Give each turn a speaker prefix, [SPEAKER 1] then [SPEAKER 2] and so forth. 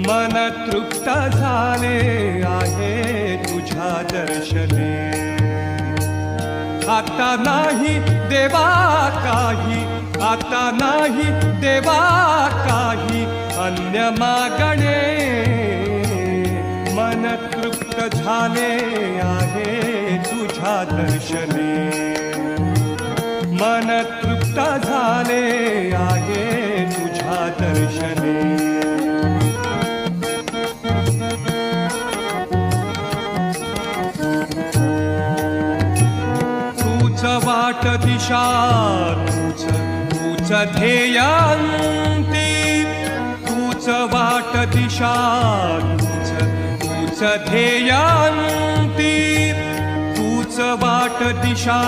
[SPEAKER 1] मन तृप्त झाले आहे तुझ्या दर्शने. आता नाही देवा काही, आता नाही देवा काही अन्य मागणे. मन तृप्त झाले आहे तुझ्या दर्शने. मन तृप्त झाले आहे तुझ्या दर्शने. तूच वाट दिशा, तूच ध्येयांती. तूच वाट दिशा, तूच ध्येयांती. तूच वाट दिशा,